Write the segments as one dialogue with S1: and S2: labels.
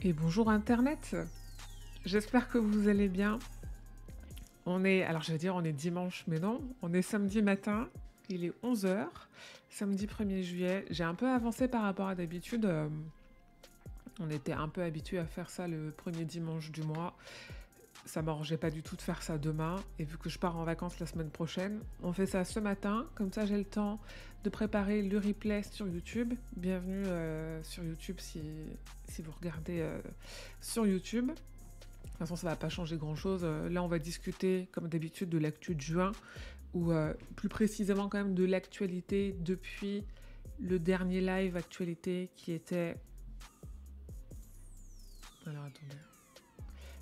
S1: Et bonjour Internet, j'espère que vous allez bien. Alors je vais dire on est dimanche, mais non, on est samedi matin, il est 11 heures, samedi 1er juillet. J'ai un peu avancé par rapport à d'habitude, on était un peu habitué à faire ça le premier dimanche du mois. Ça m'arrangeait pas du tout de faire ça demain, et vu que je pars en vacances la semaine prochaine, on fait ça ce matin, comme ça j'ai le temps de préparer le replay sur YouTube. Bienvenue sur YouTube si vous regardez sur YouTube. De toute façon, ça va pas changer grand-chose. Là, on va discuter, comme d'habitude, de l'actu de juin, ou plus précisément quand même de l'actualité depuis le dernier live actualité qui était... Alors attendez,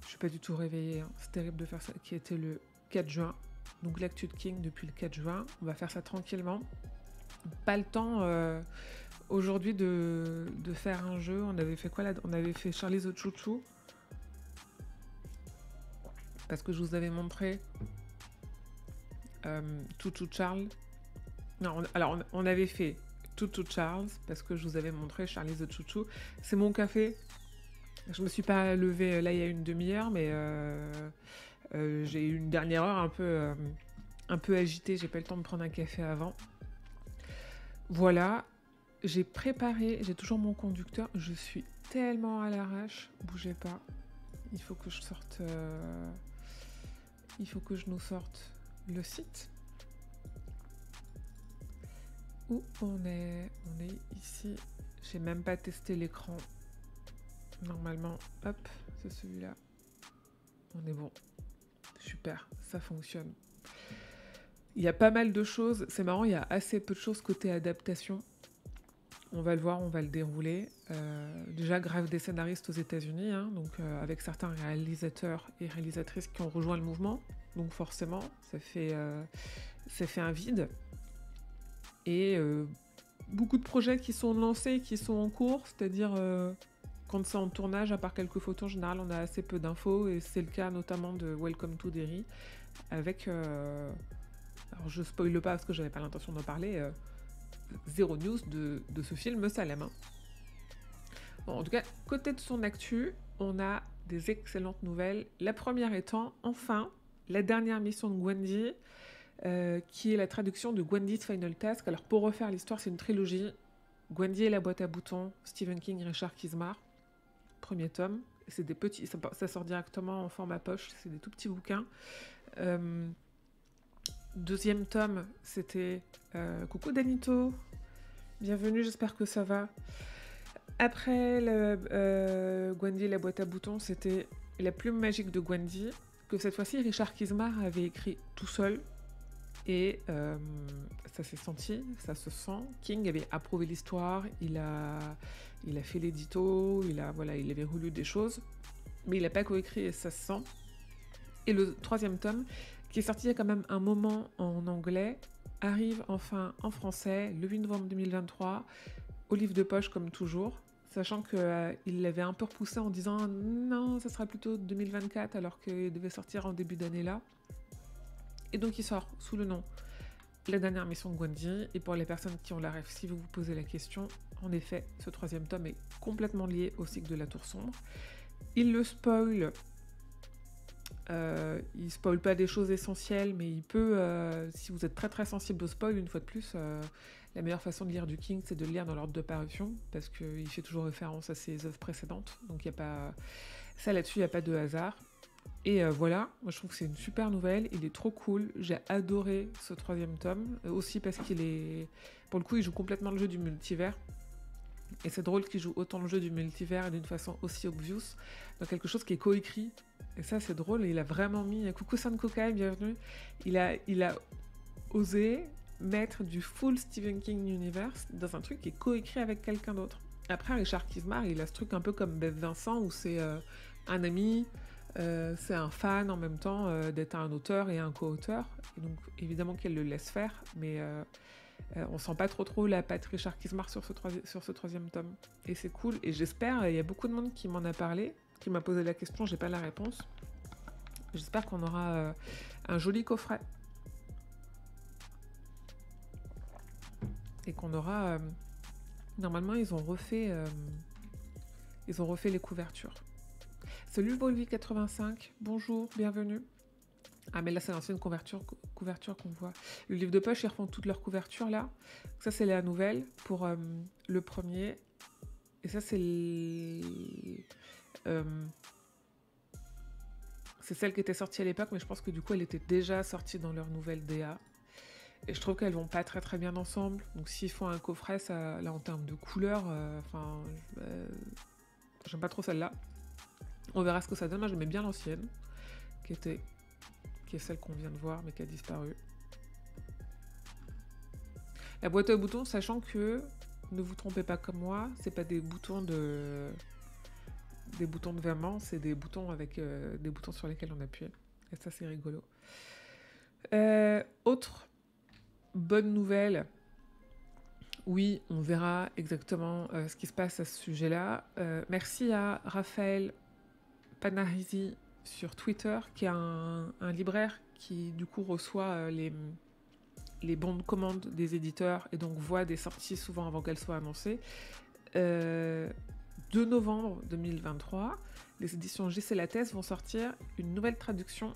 S1: je suis pas du tout réveillée, hein. C'est terrible de faire ça, qui était le 4 juin. Donc l'actu de King depuis le 4 juin. On va faire ça tranquillement. Pas le temps aujourd'hui de faire un jeu. On avait fait quoi là? On avait fait Charlie the Chouchou. Parce que je vous avais montré Toutou Charles. Non, on avait fait Toutou Charles parce que je vous avais montré Charlie the Chouchou. C'est mon café. Je me suis pas levée là il y a une demi-heure, mais j'ai eu une dernière heure un peu agitée. J'ai pas eu le temps de prendre un café avant. Voilà, j'ai préparé, j'ai toujours mon conducteur. Je suis tellement à l'arrache. Bougez pas. Il faut que je sorte. Il faut que je nous sorte le site. Où on est ici. J'ai même pas testé l'écran. Normalement, hop, c'est celui-là. On est bon. Super, ça fonctionne. Il y a pas mal de choses. C'est marrant, il y a assez peu de choses côté adaptation. On va le voir, on va le dérouler. Déjà, grève des scénaristes aux États-Unis, hein, donc avec certains réalisateurs et réalisatrices qui ont rejoint le mouvement. Donc forcément, ça fait un vide. Et beaucoup de projets qui sont lancés, qui sont en cours, c'est-à-dire quand c'est en tournage, à part quelques photos, en général, on a assez peu d'infos, et c'est le cas notamment de Welcome to Derry, avec... alors je spoile pas parce que j'avais pas l'intention d'en parler, zéro news de ce film Salem. Hein. Bon, en tout cas, côté de son actu, on a des excellentes nouvelles. La première étant, enfin, la dernière mission de Gwendy, qui est la traduction de Gwendy's Final Task. Alors pour refaire l'histoire, c'est une trilogie. Gwendy et la boîte à boutons, Stephen King, Richard Kismar, premier tome. C'est des petits, ça sort directement en format poche, c'est des tout petits bouquins. Deuxième tome, c'était coucou Danito, bienvenue, j'espère que ça va. Après Gwendy et la boîte à boutons, c'était La plume magique de Gwendy, que cette fois-ci Richard Kismar avait écrit tout seul. Et ça s'est senti, ça se sent. King avait approuvé l'histoire, il a fait l'édito, il avait relu des choses, mais il n'a pas coécrit et ça se sent. Et le troisième tome, qui est sorti il y a quand même un moment en anglais, arrive enfin en français le 8 novembre 2023, au livre de poche comme toujours, sachant qu'il l'avait un peu repoussé en disant non, ça sera plutôt 2024 alors qu'il devait sortir en début d'année là. Et donc il sort sous le nom La dernière mission de Gwendy. Et pour les personnes qui ont la ref, si vous vous posez la question, en effet, ce troisième tome est complètement lié au cycle de la Tour Sombre. Il le spoil. Il spoil pas des choses essentielles, mais il peut, si vous êtes très très sensible au spoil, une fois de plus, la meilleure façon de lire du King, c'est de le lire dans l'ordre de parution, parce qu'il fait toujours référence à ses œuvres précédentes. Donc il y a pas ça là-dessus, il n'y a pas de hasard. Et voilà, moi je trouve que c'est une super nouvelle, il est trop cool, j'ai adoré ce troisième tome, aussi parce qu'il est... Pour le coup, il joue complètement le jeu du multivers, et c'est drôle qu'il joue autant le jeu du multivers et d'une façon aussi obvious, dans quelque chose qui est coécrit, et ça c'est drôle, et il a vraiment mis... Coucou Sankokai, bienvenue, il a osé mettre du full Stephen King Universe dans un truc qui est coécrit avec quelqu'un d'autre. Après, Richard Kismar, il a ce truc un peu comme Bev Vincent, où c'est un ami... c'est un fan en même temps d'être un auteur et un co-auteur. Et donc, évidemment qu'elle le laisse faire, mais on sent pas trop la patte Richard Kismar sur ce troisième tome. Et c'est cool. Et j'espère, il y a beaucoup de monde qui m'en a parlé, qui m'a posé la question, j'ai pas la réponse. J'espère qu'on aura un joli coffret. Et qu'on aura... normalement, ils ont refait Ils ont refait les couvertures. Salut Volvi 85, bonjour, bienvenue. Ah mais là c'est l'ancienne couverture qu'on voit. Le livre de poche, ils refont toutes leurs couvertures là. Ça c'est la nouvelle pour le premier. Et ça c'est c'est celle qui était sortie à l'époque, mais je pense que du coup elle était déjà sortie dans leur nouvelle DA. Et je trouve qu'elles vont pas très très bien ensemble. Donc s'ils font un coffret, ça, là en termes de couleurs, j'aime pas trop celle-là. On verra ce que ça donne. Moi j'aimais bien l'ancienne, qui est celle qu'on vient de voir, mais qui a disparu. La boîte à boutons, sachant que, ne vous trompez pas comme moi, c'est pas des boutons de virement, c'est des boutons avec des boutons sur lesquels on appuie. Et ça c'est rigolo. Autre bonne nouvelle, oui, on verra exactement ce qui se passe à ce sujet-là. Merci à Raphaël Panarisi sur Twitter, qui est un libraire qui du coup reçoit les bons de commande des éditeurs et donc voit des sorties souvent avant qu'elles soient annoncées. 2 novembre 2023, les éditions JC Lattès vont sortir une nouvelle traduction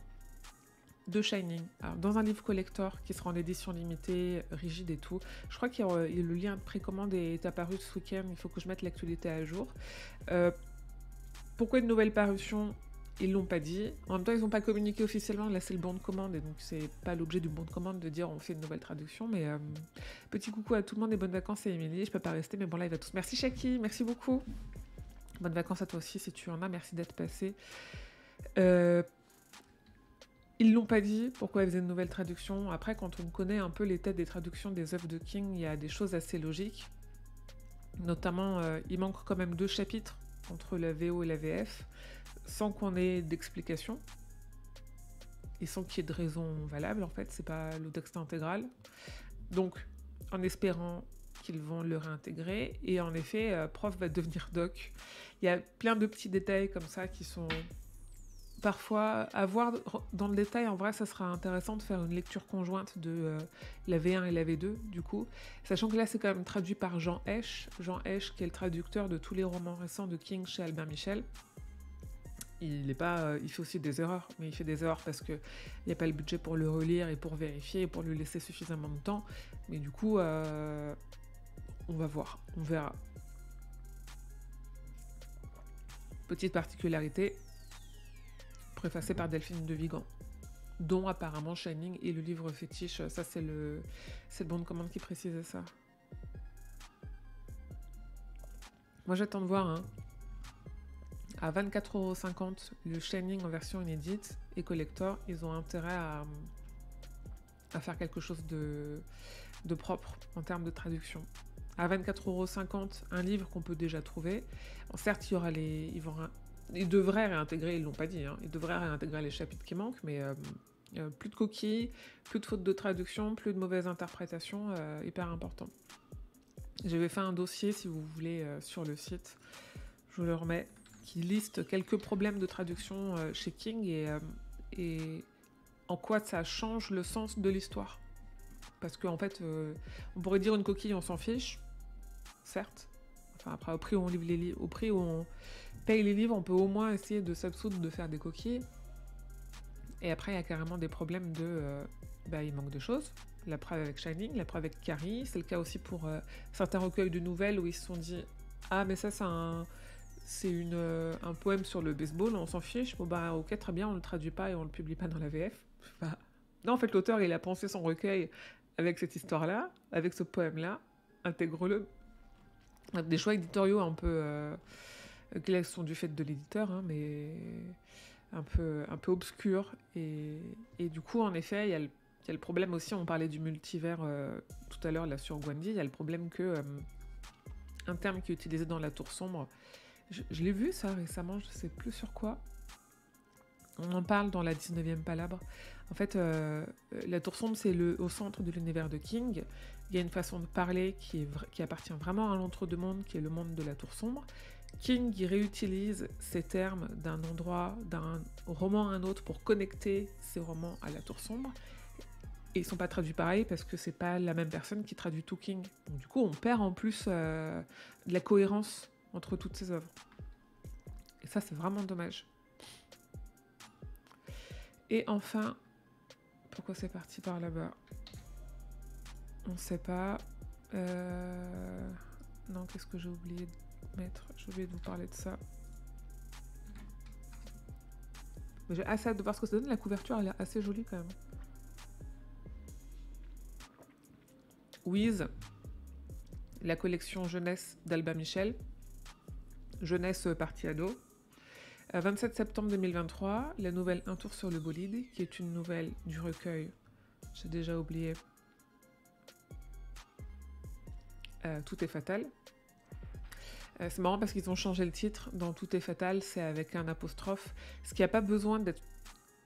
S1: de Shining. Alors, dans un livre collector qui sera en édition limitée, rigide et tout. Je crois que le lien de précommande est apparu ce week-end. Il faut que je mette l'actualité à jour. Pourquoi une nouvelle parution ? Ils l'ont pas dit. En même temps, ils n'ont pas communiqué officiellement. Là, c'est le bon de commande. Et donc, c'est pas l'objet du bon de commande de dire on fait une nouvelle traduction. Mais petit coucou à tout le monde et bonnes vacances à Émilie. Je peux pas rester, mais bon, là, il va tous. Merci Shaki, merci beaucoup. Bonnes vacances à toi aussi si tu en as. Merci d'être passé. Ils l'ont pas dit, pourquoi ils faisaient une nouvelle traduction. Après, quand on connaît un peu les têtes des traductions des œuvres de King, il y a des choses assez logiques. Notamment, il manque quand même 2 chapitres entre la VO et la VF, sans qu'on ait d'explication. Et sans qu'il y ait de raison valable, en fait, c'est pas le texte intégral. Donc, en espérant qu'ils vont le réintégrer, et en effet, prof va devenir doc. Il y a plein de petits détails comme ça qui sont... Parfois, à voir dans le détail, en vrai, ça sera intéressant de faire une lecture conjointe de la V1 et la V2, du coup. Sachant que là, c'est quand même traduit par Jean Hesch. Jean Hesch, qui est le traducteur de tous les romans récents de King chez Albert Michel. Il fait aussi des erreurs, mais il fait des erreurs parce qu'il n'y a pas le budget pour le relire et pour vérifier et pour lui laisser suffisamment de temps. Mais du coup, on va voir, on verra. Petite particularité, préfacé par Delphine de Vigan, dont apparemment Shining est le livre fétiche. Ça, c'est le bon de commande qui précisait ça. Moi, j'attends de voir. Hein. À 24,50 €, le Shining en version inédite et collector, ils ont intérêt à faire quelque chose de propre en termes de traduction. À 24,50 €, un livre qu'on peut déjà trouver. Bon, certes, il y aura ils devraient réintégrer, ils l'ont pas dit, hein, ils devraient réintégrer les chapitres qui manquent, mais plus de coquilles, plus de fautes de traduction, plus de mauvaises interprétations, hyper important. J'avais fait un dossier, si vous voulez, sur le site, je vous le remets, qui liste quelques problèmes de traduction chez King et en quoi ça change le sens de l'histoire. Parce qu'en fait, on pourrait dire une coquille, on s'en fiche, certes. Enfin, après, au prix où on livre les livres, au prix où on paye les livres, on peut au moins essayer de s'absoudre de faire des coquilles. Et après, il y a carrément des problèmes il manque de choses. La preuve avec Shining, la preuve avec Carrie. C'est le cas aussi pour certains recueils de nouvelles où ils se sont dit « Ah, mais ça, c'est un poème sur le baseball, on s'en fiche. Bon, bah, ok, très bien, on le traduit pas et on le publie pas dans la VF. » Non, en fait, l'auteur, il a pensé son recueil avec cette histoire-là, avec ce poème-là. Intègre-le. Des choix éditoriaux un peu... qui sont du fait de l'éditeur, hein, mais un peu obscurs. Et du coup, en effet, il y a le problème aussi, on parlait du multivers tout à l'heure là sur Gwendy, il y a le problème que un terme qui est utilisé dans La Tour Sombre, je l'ai vu ça récemment, je sais plus sur quoi, on en parle dans la 19e Palabre. En fait, La Tour Sombre, c'est au centre de l'univers de King. Il y a une façon de parler qui appartient vraiment à l'entre-deux-mondes, qui est le monde de La Tour Sombre. King il réutilise ces termes d'un endroit, d'un roman à un autre pour connecter ces romans à La Tour Sombre. Et ils sont pas traduits pareil parce que c'est pas la même personne qui traduit tout King. Donc du coup, on perd en plus de la cohérence entre toutes ces œuvres. Et ça, c'est vraiment dommage. Et enfin, pourquoi c'est parti par là-bas? On ne sait pas. Non, qu'est-ce que j'ai oublié de mettre? J'ai oublié de vous parler de ça. Mais j'ai assez hâte de voir ce que ça donne. La couverture, elle est assez jolie quand même. Wiz, la collection jeunesse d'Alba Michel. Jeunesse partie ado. 27 septembre 2023, la nouvelle Un tour sur le bolide, qui est une nouvelle du recueil. J'ai déjà oublié. Tout est fatal. C'est marrant parce qu'ils ont changé le titre. Dans Tout est fatal, c'est avec un apostrophe. Ce qui n'a pas besoin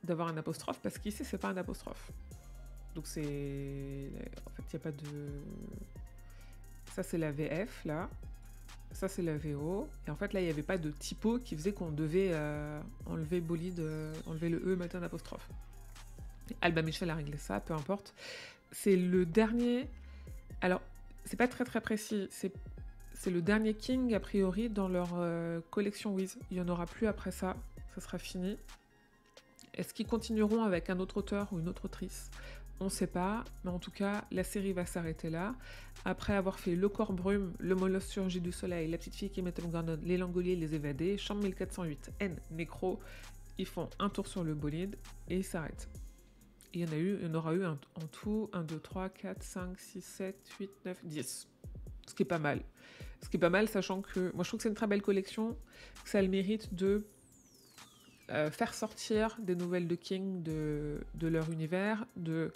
S1: d'avoir un apostrophe, parce qu'ici, c'est pas un apostrophe. Donc c'est... En fait, il n'y a pas de... Ça, c'est la VF, là. Ça, c'est la VO. Et en fait, là, il n'y avait pas de typo qui faisait qu'on devait enlever bolide, enlever le E, mettre un apostrophe. Alba Michel a réglé ça, peu importe. C'est le dernier... Alors, c'est pas très précis. C'est le dernier King, a priori, dans leur collection Wiz. Il n'y en aura plus après ça. Ça sera fini. Est-ce qu'ils continueront avec un autre auteur ou une autre autrice? On ne sait pas, mais en tout cas, la série va s'arrêter là. Après avoir fait Le Corps Brume, Le Molosse surgit du soleil, La petite fille qui met Tom Gordon, Les Langoliers, Les Évadés, Chambre 1408, N, Nécro, ils font un tour sur le bolide et ils s'arrêtent. Il y en aura eu en tout 1, 2, 3, 4, 5, 6, 7, 8, 9, 10. Ce qui est pas mal. Ce qui est pas mal, sachant que moi je trouve que c'est une très belle collection, que ça a le mérite de faire sortir des nouvelles de King de leur univers, de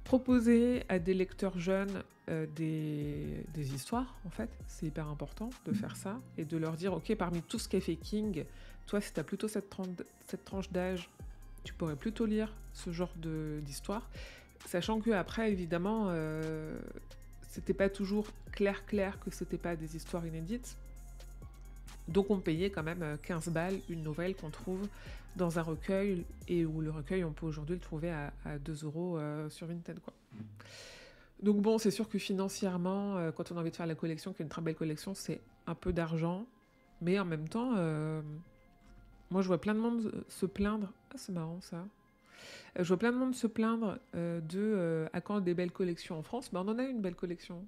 S1: proposer à des lecteurs jeunes des histoires, en fait. C'est hyper important de faire ça, et de leur dire, ok, parmi tout ce qu'a fait King, toi, si tu as plutôt cette tranche d'âge, tu pourrais plutôt lire ce genre d'histoire, sachant que après, évidemment, c'était pas toujours clair que c'était pas des histoires inédites. Donc on payait quand même 15 balles une nouvelle qu'on trouve dans un recueil, et où le recueil, on peut aujourd'hui le trouver à 2 € sur Vinted, quoi. Donc bon, c'est sûr que financièrement, quand on a envie de faire la collection, qui est une très belle collection, c'est un peu d'argent. Mais en même temps, moi je vois plein de monde se plaindre. Ah, c'est marrant ça. Je vois plein de monde se plaindre à quand des belles collections en France. Ben, on en a une belle collection.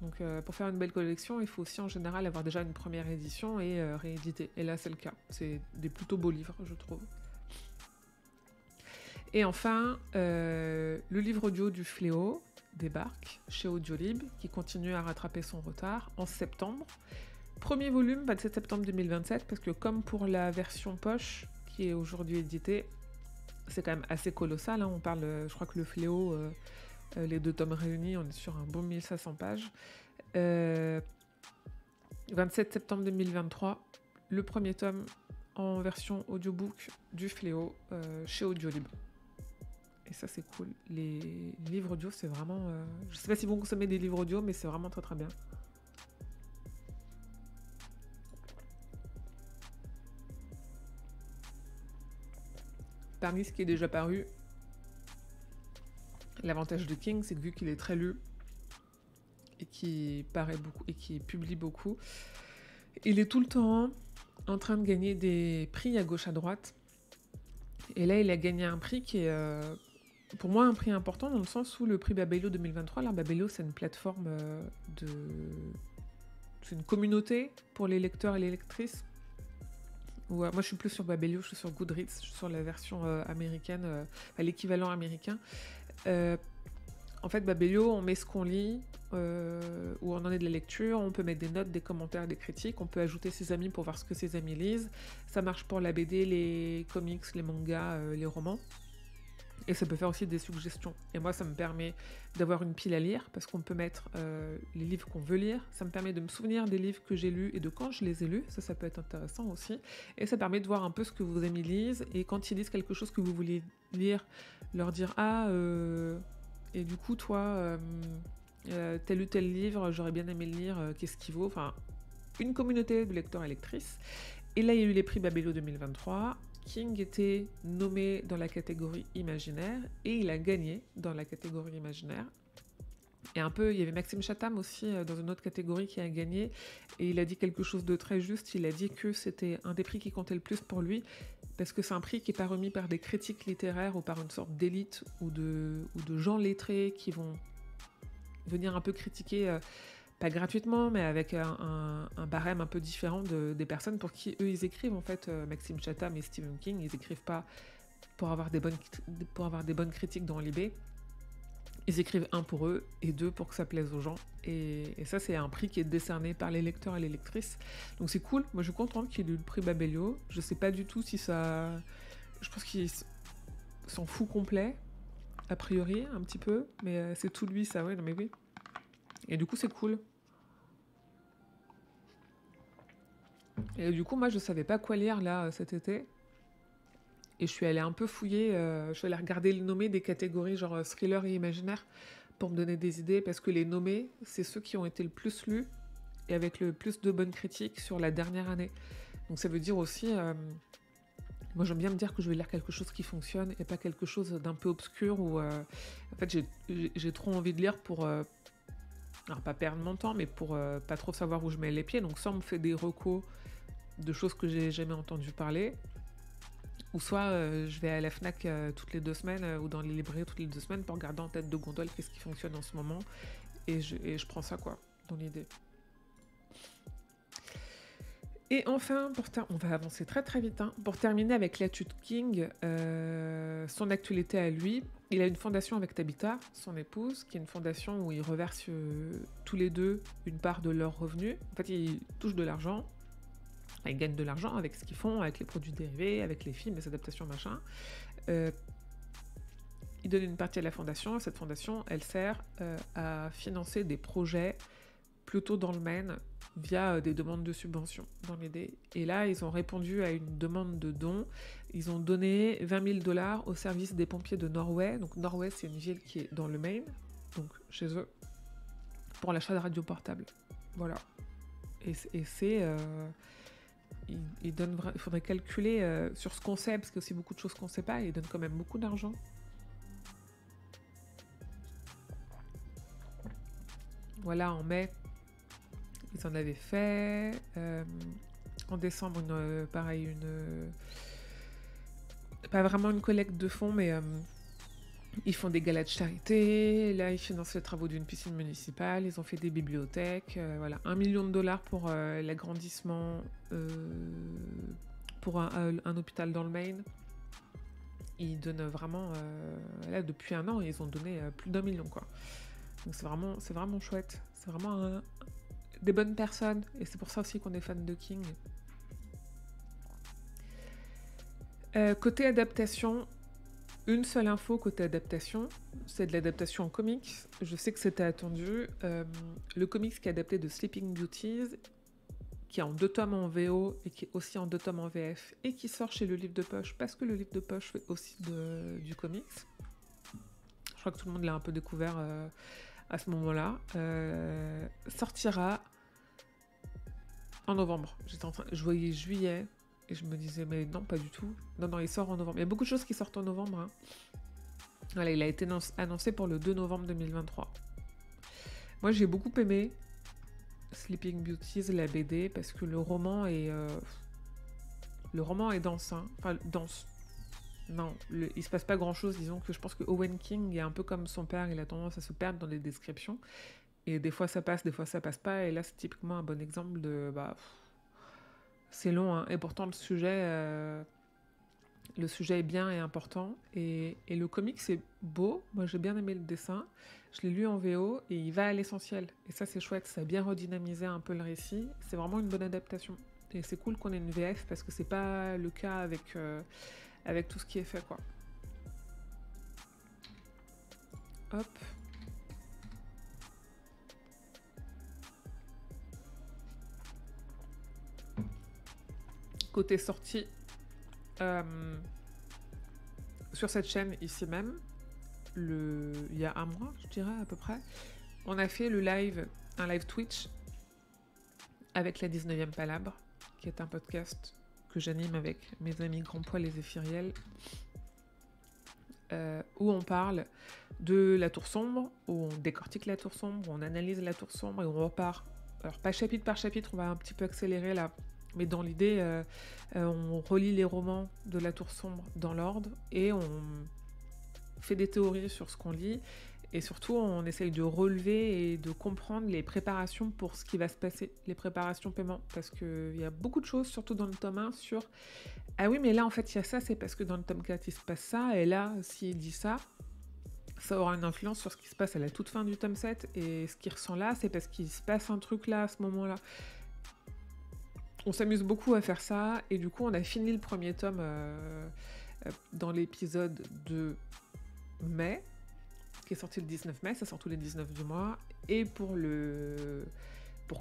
S1: Donc pour faire une belle collection, il faut aussi en général avoir déjà une première édition et rééditer. Et là, c'est le cas. C'est des plutôt beaux livres, je trouve. Et enfin, le livre audio du Fléau débarque chez Audiolib, qui continue à rattraper son retard en septembre. Premier volume, 27 septembre 2027, parce que comme pour la version poche, qui est aujourd'hui éditée, c'est quand même assez colossal. Hein. On parle, je crois que le Fléau... les 2 tomes réunis, on est sur un bon 1500 pages. 27 septembre 2023, le premier tome en version audiobook du Fléau chez Audiolib. Et ça, c'est cool. Les livres audio, c'est vraiment... Je sais pas si vous consommez des livres audio, mais c'est vraiment très bien. Parmi ce qui est déjà paru, l'avantage de King, c'est que vu qu'il est très lu et qu'il paraît beaucoup et qu'il publie beaucoup, il est tout le temps en train de gagner des prix à gauche à droite. Et là, il a gagné un prix qui est, pour moi, un prix important dans le sens où le prix Babelio 2023, alors Babelio, c'est une plateforme c'est une communauté pour les lecteurs et les lectrices. Moi, je suis plus sur Babelio, je suis sur Goodreads, je suis sur la version américaine, l'équivalent américain. En fait, Babelio, on met ce qu'on lit, où on en est de la lecture, on peut mettre des notes, des commentaires, des critiques, on peut ajouter ses amis pour voir ce que ses amis lisent. Ça marche pour la BD, les comics, les mangas, les romans. Et ça peut faire aussi des suggestions. Et moi, ça me permet d'avoir une pile à lire, parce qu'on peut mettre les livres qu'on veut lire. Ça me permet de me souvenir des livres que j'ai lus et de quand je les ai lus. Ça peut être intéressant aussi. Et ça permet de voir un peu ce que vos amis lisent. Et quand ils lisent quelque chose que vous voulez lire, leur dire « Ah, et du coup, toi, tel ou tel livre, j'aurais bien aimé le lire, qu'est-ce qu'il vaut ?» Enfin, une communauté de lecteurs et lectrices. Et là, il y a eu les prix Babelio 2023. King était nommé dans la catégorie imaginaire et il a gagné dans la catégorie imaginaire. Et un peu, il y avait Maxime Chatham aussi dans une autre catégorie qui a gagné, et il a dit quelque chose de très juste. Il a dit que c'était un des prix qui comptait le plus pour lui, parce que c'est un prix qui n'est pas remis par des critiques littéraires ou par une sorte d'élite ou de gens lettrés qui vont venir un peu critiquer, pas gratuitement, mais avec un barème un peu différent des personnes pour qui eux ils écrivent. En fait, Maxime Chatham et Stephen King, ils écrivent pas pour avoir des bonnes critiques dans Libé. Ils écrivent un pour eux et deux pour que ça plaise aux gens. Et ça, c'est un prix qui est décerné par les lecteurs et les lectrices. Donc c'est cool. Moi, je suis contente qu'il ait eu le prix Babelio. Je sais pas du tout si ça... Je pense qu'il s'en fout complet, a priori, un petit peu. Mais c'est tout lui, ça, ouais, non mais oui. Et du coup, c'est cool. Et du coup, moi, je savais pas quoi lire, là, cet été. Et je suis allée un peu fouiller, je suis allée regarder les nommés des catégories genre thriller et imaginaire pour me donner des idées, parce que les nommés, c'est ceux qui ont été le plus lus et avec le plus de bonnes critiques sur la dernière année. Donc ça veut dire aussi, moi j'aime bien me dire que je vais lire quelque chose qui fonctionne et pas quelque chose d'un peu obscur où en fait j'ai trop envie de lire pour, alors pas perdre mon temps, mais pour pas trop savoir où je mets les pieds. Donc soit on me fait des recos de choses que j'ai jamais entendu parler, ou soit je vais à la FNAC toutes les 2 semaines ou dans les librairies toutes les 2 semaines pour regarder en tête de gondole qu'est-ce qui fonctionne en ce moment. Et je prends ça, quoi, dans l'idée. Et enfin, on va avancer très très vite, hein. Pour terminer avec l'étude King, son actualité à lui, il a une fondation avec Tabitha, son épouse, qui est une fondation où ils reversent tous les deux une part de leurs revenus. En fait, ils touchent de l'argent. Ils gagnent de l'argent avec ce qu'ils font, avec les produits dérivés, avec les films, les adaptations, machin. Ils donnent une partie à la fondation, et cette fondation, elle sert à financer des projets plutôt dans le Maine via des demandes de subventions, dans l'idée. Et là, ils ont répondu à une demande de dons. Ils ont donné 20 000 $ au service des pompiers de Norway. Donc Norway, c'est une ville qui est dans le Maine, donc chez eux, pour l'achat de radios portables. Voilà. Et c'est... il faudrait calculer sur ce qu'on sait, parce qu'il y a aussi beaucoup de choses qu'on ne sait pas, et il donne quand même beaucoup d'argent. Voilà, en mai, ils en avaient fait. En décembre, pas vraiment une collecte de fonds, mais ils font des galas de charité. Là, ils financent les travaux d'une piscine municipale. Ils ont fait des bibliothèques. Voilà, 1 million de $ pour l'agrandissement pour un hôpital dans le Maine. Ils donnent vraiment... là, depuis 1 an, ils ont donné plus d'1 million, quoi. Donc c'est vraiment chouette. C'est vraiment des bonnes personnes. Et c'est pour ça aussi qu'on est fan de King. Côté adaptation, une seule info côté adaptation, c'est de l'adaptation en comics. Je sais que c'était attendu. Le comics qui est adapté de Sleeping Beauties, qui est en 2 tomes en VO et qui est aussi en 2 tomes en VF, et qui sort chez le livre de poche, parce que le livre de poche fait aussi du comics. Je crois que tout le monde l'a un peu découvert à ce moment-là. Sortira en novembre. Je voyais juillet et je me disais mais non, pas du tout. Non, il sort en novembre. Il y a beaucoup de choses qui sortent en novembre, hein. Voilà, il a été annoncé pour le 2 novembre 2023. Moi, j'ai beaucoup aimé Sleeping Beauties, la BD, parce que le roman est dense, hein. Enfin, dense. Non, il se passe pas grand-chose. Disons que je pense que Owen King est un peu comme son père, il a tendance à se perdre dans les descriptions. Et des fois ça passe, des fois ça passe pas. Et là, c'est typiquement un bon exemple de... c'est long, hein. Et pourtant, le sujet est bien et important. Et le comic, c'est beau. Moi, j'ai bien aimé le dessin. Je l'ai lu en VO et il va à l'essentiel. Et ça, c'est chouette. Ça a bien redynamisé un peu le récit. C'est vraiment une bonne adaptation. Et c'est cool qu'on ait une VF parce que c'est pas le cas avec tout ce qui est fait, quoi. Hop. Côté sortie, sur cette chaîne, ici même, il y a 1 mois, je dirais, à peu près, on a fait un live Twitch avec la 19e Palabre, qui est un podcast que j'anime avec mes amis Grand Poil et Zéphiriel. où on parle de la tour sombre, où on décortique la tour sombre, où on analyse la tour sombre et on repart. Alors pas chapitre par chapitre, on va un petit peu accélérer là, mais dans l'idée, on relit les romans de la tour sombre dans l'ordre et on fait des théories sur ce qu'on lit. Et surtout, on essaye de relever et de comprendre les préparations pour ce qui va se passer, les préparations paiement. Parce qu'il y a beaucoup de choses, surtout dans le tome 1, sur « Ah oui, mais là, en fait, il y a ça, c'est parce que dans le tome 4, il se passe ça. Et là, s'il dit ça, ça aura une influence sur ce qui se passe à la toute fin du tome 7. Et ce qu'il ressent là, c'est parce qu'il se passe un truc là, à ce moment-là. » On s'amuse beaucoup à faire ça. Et du coup, on a fini le premier tome dans l'épisode de mai, qui est sorti le 19 mai, ça sort tous les 19 du mois, et pour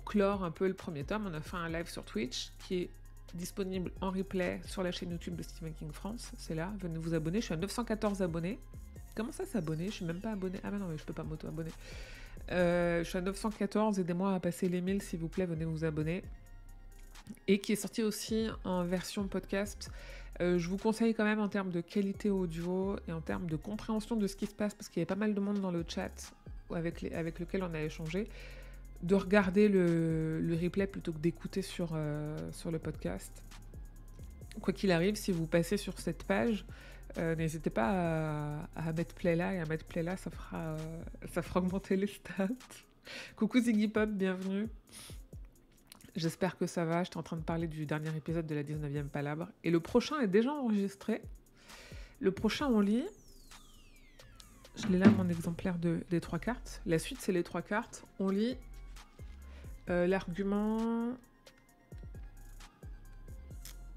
S1: clore un peu le premier tome, on a fait un live sur Twitch, qui est disponible en replay sur la chaîne YouTube de Stephen King France, c'est là, venez vous abonner, je suis à 914 abonnés. Comment ça s'abonner? Je suis même pas abonné. Ah bah non, mais je peux pas m'auto-abonner. Je suis à 914, aidez-moi à passer les 1000 s'il vous plaît, venez vous abonner. Et qui est sorti aussi en version podcast. Je vous conseille quand même en termes de qualité audio et en termes de compréhension de ce qui se passe, parce qu'il y a pas mal de monde dans le chat avec lequel on a échangé, de regarder le replay plutôt que d'écouter sur le podcast. Quoi qu'il arrive, si vous passez sur cette page, n'hésitez pas à mettre play là, et à mettre play là, ça fera augmenter les stats. Coucou Ziggy Pop, bienvenue. J'espère que ça va, j'étais en train de parler du dernier épisode de la 19e Palabre. Et le prochain est déjà enregistré. Le prochain, on lit... Je l'ai là, mon exemplaire des 3 cartes. La suite, c'est les 3 cartes. On lit l'argument...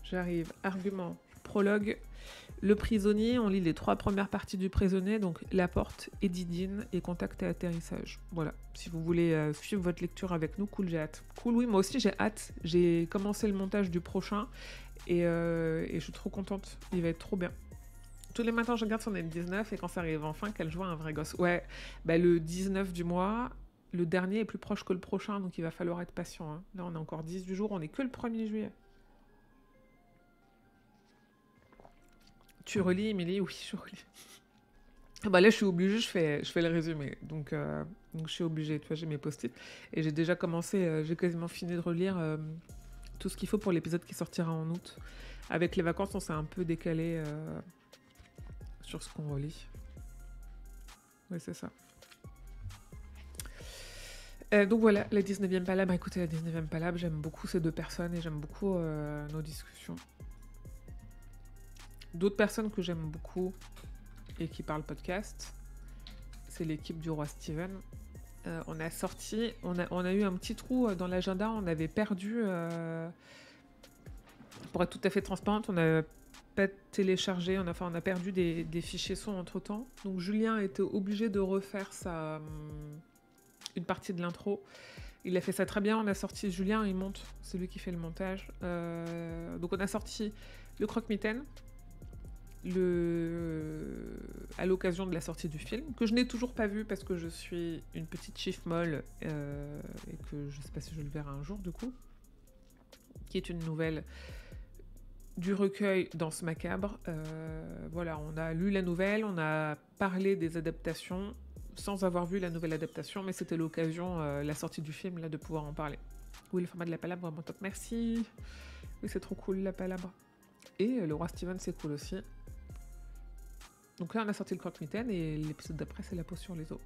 S1: J'arrive. Argument. Prologue. Le prisonnier, on lit les 3 premières parties du prisonnier, donc la porte, Edidine et contact et atterrissage. Voilà, si vous voulez suivre votre lecture avec nous, cool, j'ai hâte. Cool, oui, moi aussi j'ai hâte. J'ai commencé le montage du prochain et je suis trop contente, il va être trop bien. Tous les matins, je regarde son M19 et quand ça arrive enfin, qu'elle joue un vrai gosse. Ouais, bah le 19 du mois, le dernier est plus proche que le prochain, donc il va falloir être patient. Hein. Là, on est encore 10 du jour, on est que le 1er juillet. Tu relis, Émilie? Oui, je relis. Bah là, je suis obligée, je fais le résumé. Donc je suis obligée. Tu vois, j'ai mes post-it. Et j'ai déjà commencé, j'ai quasiment fini de relire tout ce qu'il faut pour l'épisode qui sortira en août. Avec les vacances, on s'est un peu décalé sur ce qu'on relit. Oui, c'est ça. Donc voilà, la 19e Palabre. Écoutez, la 19e Palabre, j'aime beaucoup ces 2 personnes et j'aime beaucoup nos discussions. D'autres personnes que j'aime beaucoup et qui parlent podcast, c'est l'équipe du Roi Steven. On a eu un petit trou dans l'agenda, on avait perdu, pour être tout à fait transparente, on n'a pas téléchargé, on a perdu des fichiers son entre temps. Donc Julien était obligé de refaire une partie de l'intro. Il a fait ça très bien, on a sorti Julien, il monte, c'est lui qui fait le montage. Donc on a sorti le croque-mitaine, à l'occasion de la sortie du film, que je n'ai toujours pas vu parce que je suis une petite chiffre molle et que je ne sais pas si je le verrai un jour du coup, qui est une nouvelle du recueil Danse macabre. Voilà, on a lu la nouvelle, on a parlé des adaptations sans avoir vu la nouvelle adaptation, mais c'était l'occasion, la sortie du film, là, de pouvoir en parler. Oui, le format de la palabre, vraiment top. Merci. Oui, c'est trop cool, la palabre. Et le Roi Steven, c'est cool aussi. Donc là, on a sorti le croque-mitaine et l'épisode d'après, c'est la peau sur les os.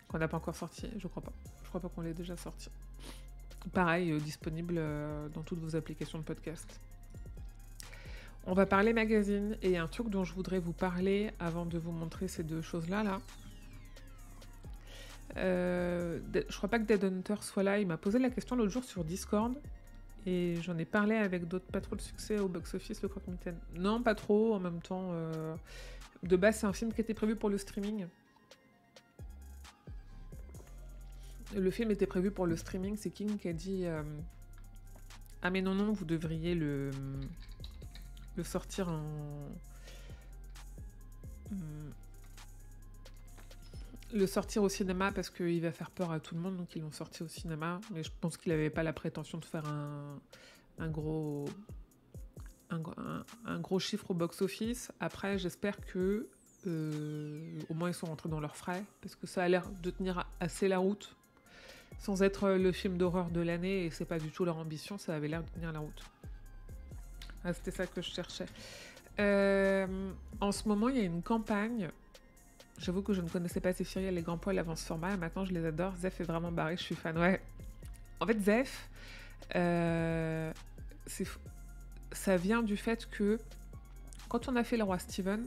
S1: Qu'on n'a pas encore sorti, je crois pas. Je crois pas qu'on l'ait déjà sorti. Pareil, disponible dans toutes vos applications de podcast. On va parler magazine et il y a un truc dont je voudrais vous parler avant de vous montrer ces 2 choses-là. Là. Je crois pas que Dead Hunter soit là. Il m'a posé la question l'autre jour sur Discord. Et j'en ai parlé avec d'autres, pas trop de succès au box-office, le croque-mitaine. Non, pas trop, en même temps. De base, c'est un film qui était prévu pour le streaming. Le film était prévu pour le streaming, c'est King qui a dit ah mais non, vous devriez le sortir le sortir au cinéma parce qu'il va faire peur à tout le monde, donc ils l'ont sorti au cinéma. Mais je pense qu'il n'avait pas la prétention de faire un gros un gros chiffre au box-office. Après, j'espère que au moins ils sont rentrés dans leurs frais, parce que ça a l'air de tenir assez la route, sans être le film d'horreur de l'année, et c'est pas du tout leur ambition, ça avait l'air de tenir la route. Ah, c'était ça que je cherchais. En ce moment, il y a une campagne. J'avoue que je ne connaissais pas Zéphiriel, les grands poils avant ce format, et maintenant je les adore. Zef est vraiment barré, je suis fan. Ouais. En fait, Zef, ça vient du fait que quand on a fait le roi Steven,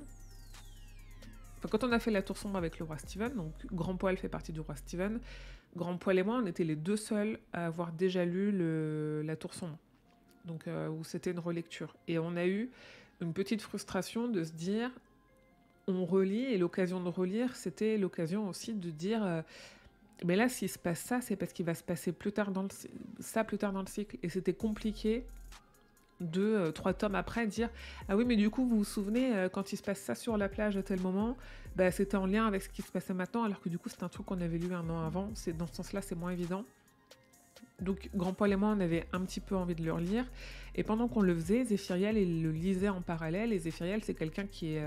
S1: quand on a fait la tour sombre avec le roi Steven, donc Grand Poil fait partie du roi Steven, Grand Poil et moi, on était les deux seuls à avoir déjà lu la tour sombre, donc où c'était une relecture. Et on a eu une petite frustration de se dire, on relit, et l'occasion de relire, c'était l'occasion aussi de dire, mais là, s'il se passe ça, c'est parce qu'il va se passer plus tard dans le cycle. Et c'était compliqué de 3 tomes après dire ah oui, mais du coup vous vous souvenez quand il se passe ça sur la plage à tel moment, bah c'était en lien avec ce qui se passait maintenant, alors que du coup c'est un truc qu'on avait lu 1 an avant. C'est dans ce sens-là, c'est moins évident. Donc Grand Poil et moi, on avait un petit peu envie de le relire, et pendant qu'on le faisait, Zéphiriel il le lisait en parallèle. Et Zéphiriel, c'est quelqu'un qui est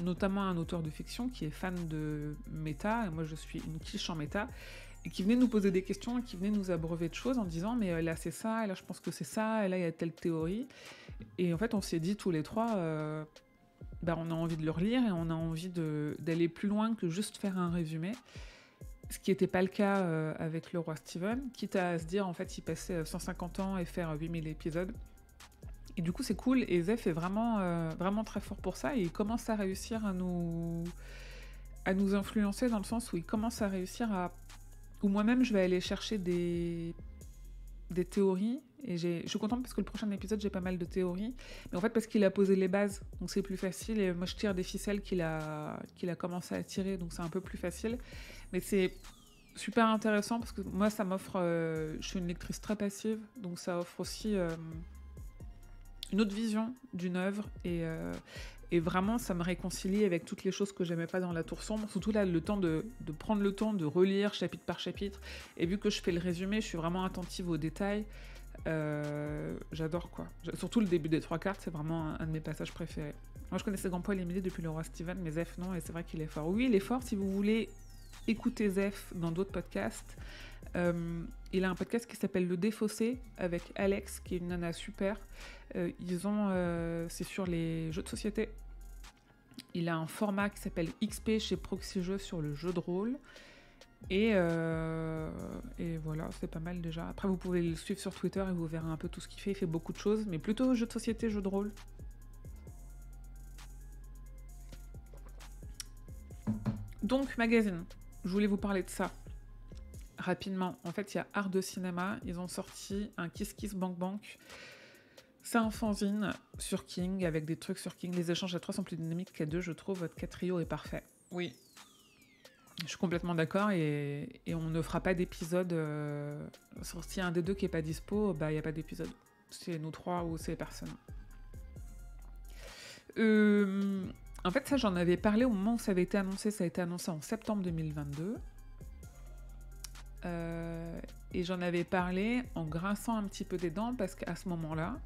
S1: notamment un auteur de fiction qui est fan de méta, et moi je suis une quiche en méta, et qui venait nous poser des questions, et qui venait nous abreuver de choses en disant mais là c'est ça, et là je pense que c'est ça, et là il y a telle théorie. Et en fait on s'est dit tous les trois, on a envie de le relire, et on a envie d'aller plus loin que juste faire un résumé. Ce qui n'était pas le cas avec le roi Steven, quitte à se dire en fait il passait 150 ans et faire 8000 épisodes. Et du coup c'est cool, et Zef est vraiment très fort pour ça, et il commence à réussir à nous influencer, dans le sens où il commence à réussir à... Ou moi-même je vais aller chercher des théories, et je suis contente parce que le prochain épisode j'ai pas mal de théories, mais en fait parce qu'il a posé les bases, donc c'est plus facile, et moi je tire des ficelles qu'il a commencé à tirer, donc c'est un peu plus facile. Mais c'est super intéressant parce que moi ça m'offre, je suis une lectrice très passive, donc ça offre aussi une autre vision d'une œuvre, et vraiment ça me réconcilie avec toutes les choses que j'aimais pas dans la tour sombre, surtout là le temps de prendre le temps de relire chapitre par chapitre, et vu que je fais le résumé, je suis vraiment attentive aux détails. J'adore quoi, surtout le début des 3 quarts, c'est vraiment un de mes passages préférés. Moi je connaissais Grand Poil et Émilie depuis le roi Steven, mais Zef non, et c'est vrai qu'il est fort. Oui, il est fort. Si vous voulez écouter Zef dans d'autres podcasts, il a un podcast qui s'appelle Le Défaussé avec Alex, qui est une nana super. C'est sur les jeux de société. Il a un format qui s'appelle XP chez Proxy Jeux sur le jeu de rôle. Et voilà, c'est pas mal déjà. Après, vous pouvez le suivre sur Twitter et vous verrez un peu tout ce qu'il fait. Il fait beaucoup de choses, mais plutôt jeux de société, jeux de rôle. Donc, magazine. Je voulais vous parler de ça rapidement. En fait, il y a Art de Cinéma. Ils ont sorti un Kiss Kiss Bank Bank. C'est un fanzine sur King, avec des trucs sur King. Les échanges à 3 sont plus dynamiques qu'à 2, je trouve. Votre 4 trio est parfait. Oui. Je suis complètement d'accord, et on ne fera pas d'épisode. S'il y a un des deux qui n'est pas dispo, il n'y a pas d'épisode. C'est nous 3 ou c'est personne. En fait, ça, j'en avais parlé au moment où ça avait été annoncé. Ça a été annoncé en septembre 2022. Et j'en avais parlé en grinçant un petit peu des dents, parce qu'à ce moment-là,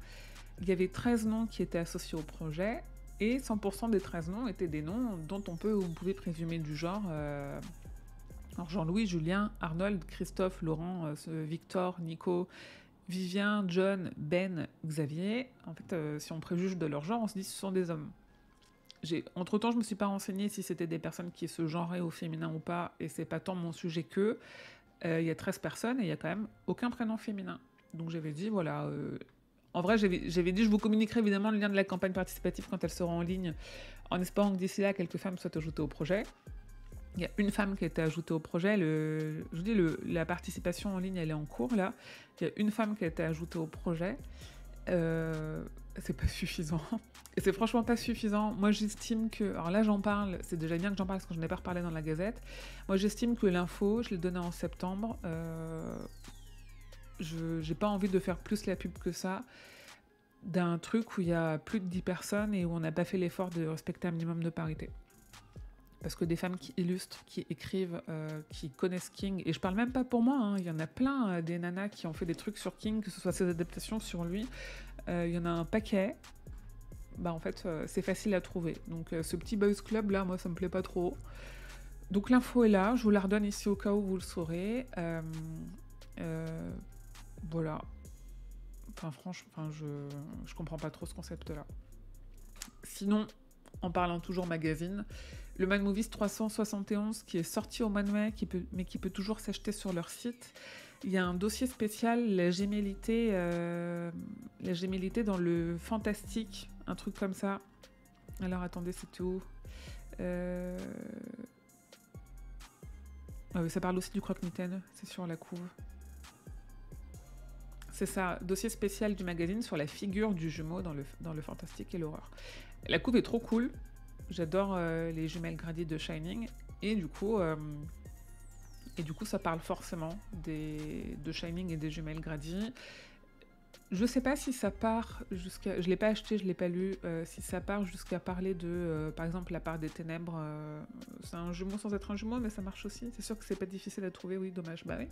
S1: il y avait 13 noms qui étaient associés au projet, et 100% des 13 noms étaient des noms dont on pouvait présumer du genre alors Jean-Louis, Julien, Arnold, Christophe, Laurent, Victor, Nico, Vivien, John, Ben, Xavier. En fait, si on préjuge de leur genre, on se dit que ce sont des hommes. Entre-temps, je me suis pas renseignée si c'était des personnes qui se genraient au féminin ou pas, et c'est pas tant mon sujet que il y a 13 personnes et il y a quand même aucun prénom féminin. Donc j'avais dit, voilà... En vrai, j'avais dit, je vous communiquerai évidemment le lien de la campagne participative quand elle sera en ligne, en espérant que d'ici là, quelques femmes soient ajoutées au projet. Il y a une femme qui a été ajoutée au projet. La participation en ligne, elle est en cours, là. Il y a une femme qui a été ajoutée au projet. C'est pas suffisant. Et c'est franchement pas suffisant. Moi, j'estime que... Alors là, j'en parle. C'est déjà bien que j'en parle parce que je n'en ai pas reparlé dans la Gazette. Moi, j'estime que l'info, je l'ai donnée en septembre. J'ai pas envie de faire plus la pub que ça d'un truc où il y a plus de 10 personnes et où on n'a pas fait l'effort de respecter un minimum de parité. Parce que des femmes qui illustrent, qui écrivent, qui connaissent King, et je parle même pas pour moi, hein, il y en a plein des nanas qui ont fait des trucs sur King, que ce soit ses adaptations sur lui, il y en a un paquet. bah en fait, c'est facile à trouver. Donc ce petit boys club là, moi ça me plaît pas trop. Donc l'info est là, je vous la redonne ici au cas où vous le saurez. Voilà. Enfin franchement, je comprends pas trop ce concept-là. Sinon, en parlant toujours magazine, le Mad Movies 371 qui est sorti au mois de mai, mais qui peut toujours s'acheter sur leur site. Il y a un dossier spécial, la gémellité dans le fantastique, un truc comme ça. Alors attendez, c'était où ça parle aussi du croque-mitaine, c'est sur la couve. C'est ça, dossier spécial du magazine sur la figure du jumeau dans le fantastique et l'horreur. La couve est trop cool, j'adore les jumelles Grady de Shining, et du coup ça parle forcément de Shining et des jumelles Grady. Je sais pas si ça part jusqu'à... Je l'ai pas acheté, je l'ai pas lu. Si ça part jusqu'à parler de, par exemple, la part des ténèbres. C'est un jumeau sans être un jumeau, mais ça marche aussi. C'est sûr que c'est pas difficile à trouver, oui, dommage. Bah oui.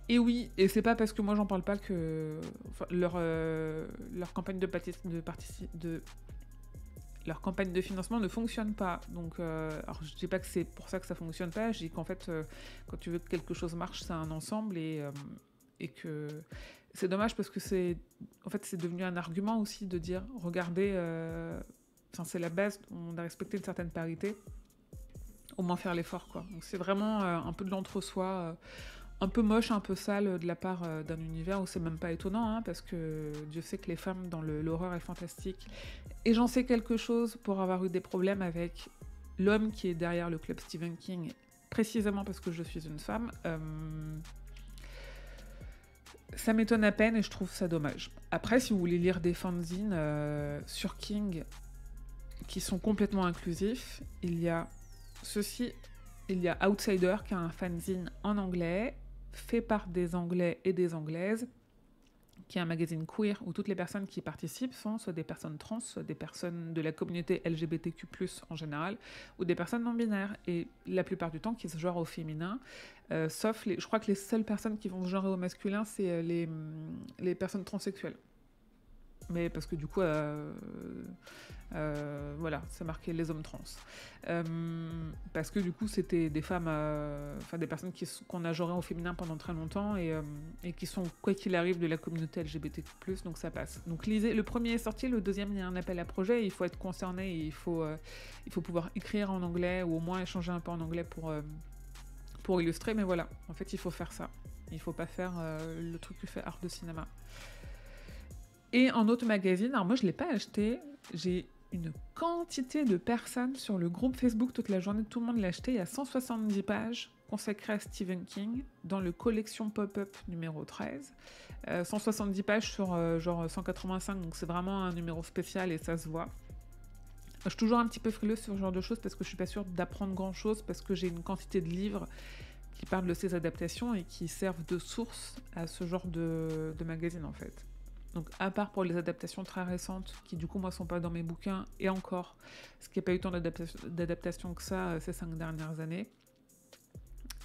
S1: Et oui, et c'est pas parce que moi j'en parle pas que leur campagne leur campagne de financement ne fonctionne pas. Donc, alors je dis pas que c'est pour ça que ça fonctionne pas. Je dis qu'en fait, quand tu veux que quelque chose marche, c'est un ensemble et que c'est dommage parce que c'est devenu un argument aussi de dire, regardez, c'est la base, on a respecté une certaine parité, au moins faire l'effort, quoi. Donc c'est vraiment un peu de l'entre-soi, un peu moche, un peu sale de la part d'un univers où c'est même pas étonnant, hein, parce que Dieu sait que les femmes dans l'horreur est fantastique. Et j'en sais quelque chose pour avoir eu des problèmes avec l'homme qui est derrière le club Stephen King, précisément parce que je suis une femme. Ça m'étonne à peine et je trouve ça dommage. Après, si vous voulez lire des fanzines sur King qui sont complètement inclusifs, il y a Outsider qui a un fanzine en anglais, fait par des Anglais et des Anglaises, qui est un magazine queer où toutes les personnes qui participent sont soit des personnes trans, soit des personnes de la communauté LGBTQ+, en général, ou des personnes non-binaires, et la plupart du temps qui se genrent au féminin, sauf je crois que les seules personnes qui vont se genrer au masculin, c'est les personnes transsexuelles. Mais parce que du coup, voilà, c'est marqué les hommes trans. Parce que du coup, c'était des femmes, des personnes qu'on a genrées au féminin pendant très longtemps et qui sont, quoi qu'il arrive, de la communauté LGBTQ+, donc ça passe. Donc lisez, le premier est sorti, le deuxième, il y a un appel à projet, il faut être concerné, et il faut pouvoir écrire en anglais, ou au moins échanger un peu en anglais pour illustrer, mais voilà, en fait, il faut faire ça. Il faut pas faire le truc que fait Art de Cinéma. Et en autre magazine, alors moi je ne l'ai pas acheté, j'ai une quantité de personnes sur le groupe Facebook toute la journée, tout le monde l'a acheté, il y a 170 pages consacrées à Stephen King dans le collection Pop-Up numéro 13. 170 pages sur genre 185, donc c'est vraiment un numéro spécial et ça se voit. Je suis toujours un petit peu frileuse sur ce genre de choses parce que je suis pas sûre d'apprendre grand chose, parce que j'ai une quantité de livres qui parlent de ces adaptations et qui servent de source à ce genre de magazine en fait. Donc à part pour les adaptations très récentes, qui du coup moi sont pas dans mes bouquins, et encore, parce qu'il n'y a pas eu tant d'adaptations que ça ces 5 dernières années,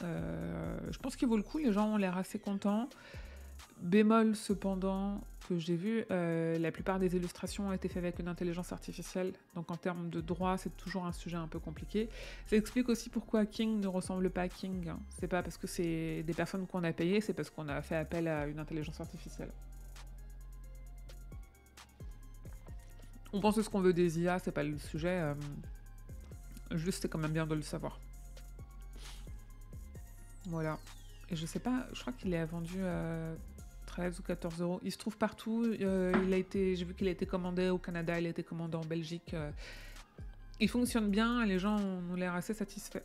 S1: je pense qu'il vaut le coup, les gens ont l'air assez contents. Bémol cependant, que j'ai vu, la plupart des illustrations ont été faites avec une intelligence artificielle, donc en termes de droit, c'est toujours un sujet un peu compliqué. Ça explique aussi pourquoi King ne ressemble pas à King. C'est pas parce que c'est des personnes qu'on a payées, c'est parce qu'on a fait appel à une intelligence artificielle. On pense ce qu'on veut des IA, c'est pas le sujet. Juste, c'est quand même bien de le savoir. Voilà. Et je sais pas, je crois qu'il est vendu à 13 ou 14 euros. Il se trouve partout. J'ai vu qu'il a été commandé au Canada, il a été commandé en Belgique. Il fonctionne bien et les gens ont l'air assez satisfaits.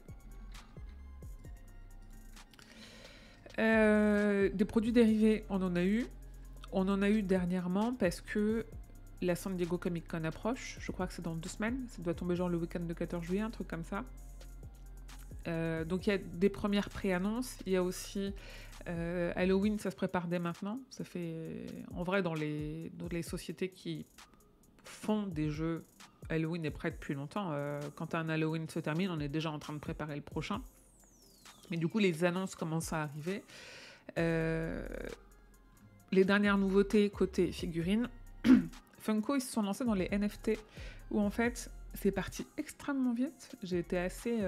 S1: Des produits dérivés, on en a eu. On en a eu dernièrement parce que la San Diego Comic Con approche, je crois que c'est dans 2 semaines, ça doit tomber genre le week-end de 14 juillet, un truc comme ça. Donc il y a des premières pré-annonces, il y a aussi Halloween, ça se prépare dès maintenant. Ça fait, en vrai, dans les sociétés qui font des jeux, Halloween est prêt depuis longtemps. Quand un Halloween se termine, on est déjà en train de préparer le prochain. Mais du coup, les annonces commencent à arriver. Les dernières nouveautés côté figurines, Funko, ils se sont lancés dans les NFT, où en fait, c'est parti extrêmement vite. J'ai été assez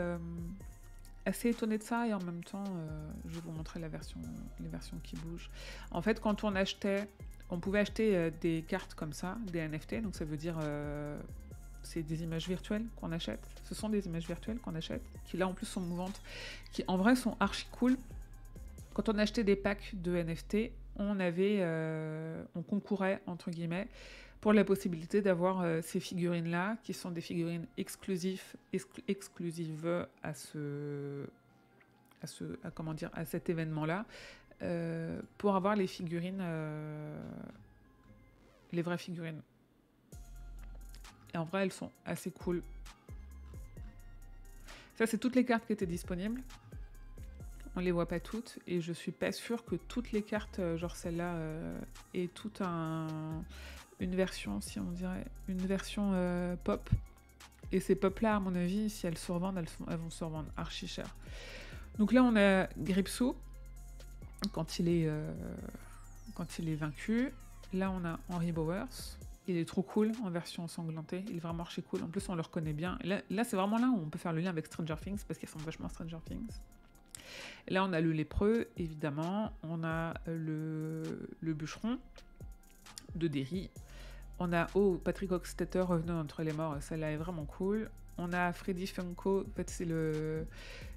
S1: étonnée de ça, et en même temps, je vais vous montrer les versions qui bougent. En fait, quand on pouvait acheter des cartes comme ça, des NFT, donc ça veut dire c'est des images virtuelles qu'on achète. Ce sont des images virtuelles qu'on achète, qui là en plus sont mouvantes, qui en vrai sont archi cool. Quand on achetait des packs de NFT, on concourait entre guillemets pour la possibilité d'avoir ces figurines-là, qui sont des figurines exclusives à cet événement-là, pour avoir les figurines, les vraies figurines. Et en vrai, elles sont assez cool. Ça, c'est toutes les cartes qui étaient disponibles. On les voit pas toutes, et je suis pas sûre que toutes les cartes, genre celle-là, aient toute une version, si on dirait, une version pop. Et ces pop-là, à mon avis, si elles se revendent, elles vont se revendre archi cher. Donc là, on a Gripsou, quand il est vaincu. Là, on a Henry Bowers. Il est trop cool en version ensanglantée. Il est vraiment archi cool. En plus, on le reconnaît bien. Là, c'est vraiment là où on peut faire le lien avec Stranger Things, parce qu'ils sont vachement Stranger Things. Et là, on a le lépreux, évidemment. On a le bûcheron de Derry. On a Patrick Hockstetter revenant entre les morts. Celle-là est vraiment cool. On a Freddy Funko. En fait, je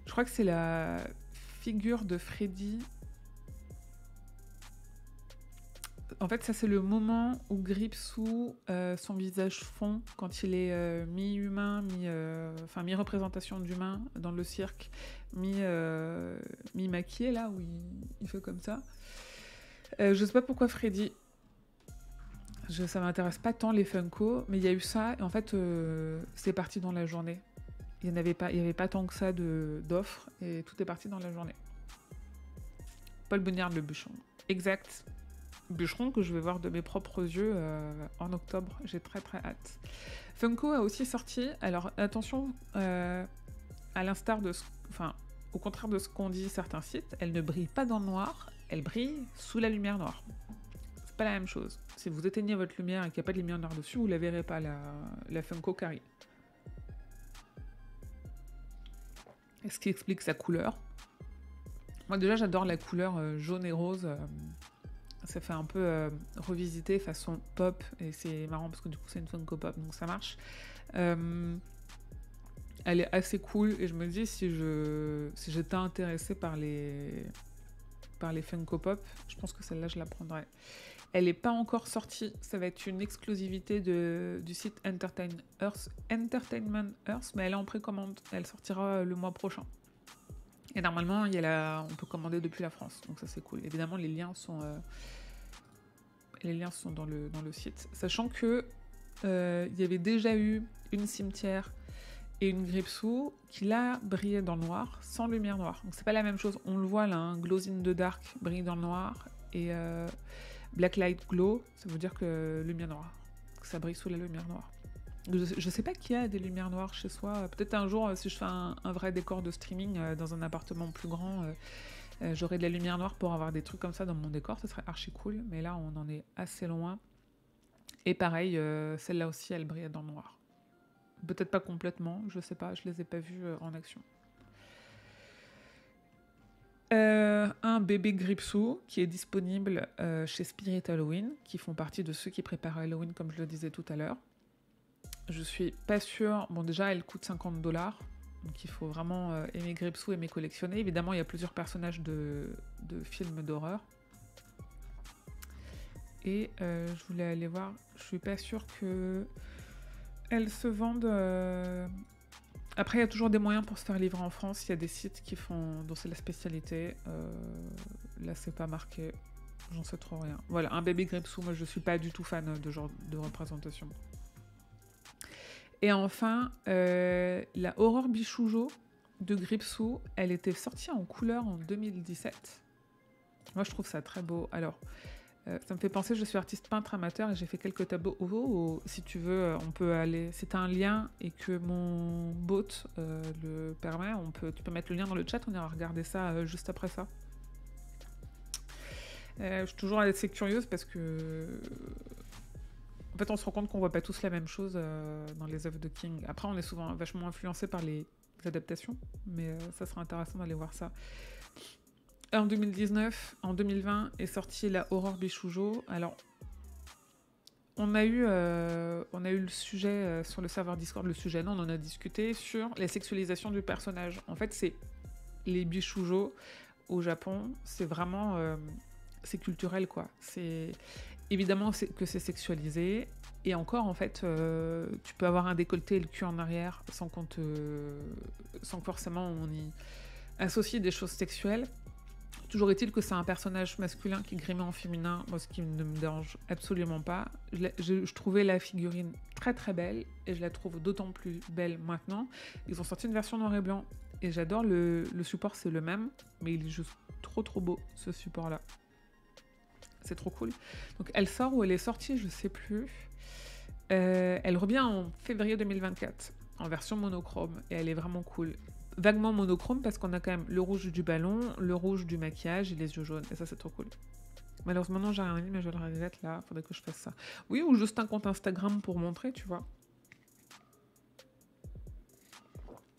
S1: crois que c'est la figure de Freddy. En fait, ça, c'est le moment où Gripsou, son visage fond quand il est mi-humain, mi-représentation d'humain dans le cirque, mi-maquillé, là, où il fait comme ça. Je sais pas pourquoi Freddy. Ça m'intéresse pas tant les Funko, mais il y a eu ça, et en fait, c'est parti dans la journée. Il y avait pas tant que ça d'offres, et tout est parti dans la journée. Paul Bonnard, le bûcheron. Exact. Bûcheron que je vais voir de mes propres yeux en octobre. J'ai très très hâte. Funko a aussi sorti, alors attention, à l'instar de au contraire de ce qu'ont dit certains sites, elle ne brille pas dans le noir, elle brille sous la lumière noire. C'est pas la même chose. Si vous éteignez votre lumière et qu'il n'y a pas de lumière noire dessus, vous la verrez pas, la Funko Carry. Et ce qui explique sa couleur. Moi déjà j'adore la couleur jaune et rose. Ça fait un peu revisiter façon pop, et c'est marrant parce que du coup c'est une Funko Pop, donc ça marche. Elle est assez cool, et je me dis si j'étais intéressée par les Funko Pop, je pense que celle-là je la prendrais. Elle n'est pas encore sortie, ça va être une exclusivité du site Entertainment Earth, mais elle est en précommande, elle sortira le mois prochain. Et normalement, on peut commander depuis la France, donc ça c'est cool. Évidemment, les liens sont dans le site. Sachant que il y avait déjà eu une cimetière et une Gripsou qui là brillait dans le noir, sans lumière noire. Donc c'est pas la même chose. On le voit là, hein, Glows in the Dark brille dans le noir, et Black Light Glow, ça veut dire que lumière noire, que ça brille sous la lumière noire. Je sais pas qui a des lumières noires chez soi. Peut-être un jour, si je fais un vrai décor de streaming dans un appartement plus grand, j'aurai de la lumière noire pour avoir des trucs comme ça dans mon décor. Ce serait archi cool. Mais là, on en est assez loin. Et pareil, celle-là aussi, elle brille dans le noir. Peut-être pas complètement, je sais pas. Je les ai pas vues en action. Un bébé Gripsou qui est disponible chez Spirit Halloween, qui font partie de ceux qui préparent Halloween, comme je le disais tout à l'heure. Je suis pas sûre. Bon, déjà, elle coûte 50$. Donc, il faut vraiment aimer Gripsou, aimer collectionner. Évidemment, il y a plusieurs personnages de films d'horreur. Et je voulais aller voir. Je suis pas sûre que elles se vendent. Après, il y a toujours des moyens pour se faire livrer en France. Il y a des sites dont c'est la spécialité. Là, c'est pas marqué. J'en sais trop rien. Voilà, un bébé Gripsou. Moi, je suis pas du tout fan de genre de représentation. Et enfin, la Aurore Bichoujo de Gripsou, elle était sortie en couleur en 2017. Moi, je trouve ça très beau. Alors, ça me fait penser, je suis artiste peintre amateur et j'ai fait quelques tableaux. Si tu veux, on peut aller... Si tu as un lien et que mon bot le permet, tu peux mettre le lien dans le chat, on ira regarder ça juste après ça. Je suis toujours assez curieuse parce que... En fait, on se rend compte qu'on voit pas tous la même chose dans les œuvres de King. Après, on est souvent vachement influencé par les adaptations, mais ça sera intéressant d'aller voir ça. En 2019, en 2020 est sortie la Horror Bishoujo. Alors, on a eu le sujet sur le serveur Discord, on en a discuté sur la sexualisation du personnage. En fait, c'est les bishoujo au Japon, c'est vraiment c'est culturel quoi. C'est évidemment que c'est sexualisé et encore en fait tu peux avoir un décolleté et le cul en arrière sans que forcément on y associe des choses sexuelles. Toujours est-il que c'est un personnage masculin qui est grimé en féminin, moi ce qui ne me dérange absolument pas. Je trouvais la figurine très très belle et je la trouve d'autant plus belle maintenant. Ils ont sorti une version noir et blanc et j'adore le support, c'est le même, mais il est juste trop beau ce support là. C'est trop cool. Donc elle sort ou elle est sortie, je sais plus. Elle revient en février 2024 en version monochrome et elle est vraiment cool. Vaguement monochrome parce qu'on a quand même le rouge du ballon, le rouge du maquillage et les yeux jaunes. Et ça, c'est trop cool. Malheureusement, non, j'ai rien mis, mais je le regrette là. Faudrait que je fasse ça. Oui, ou juste un compte Instagram pour montrer, tu vois.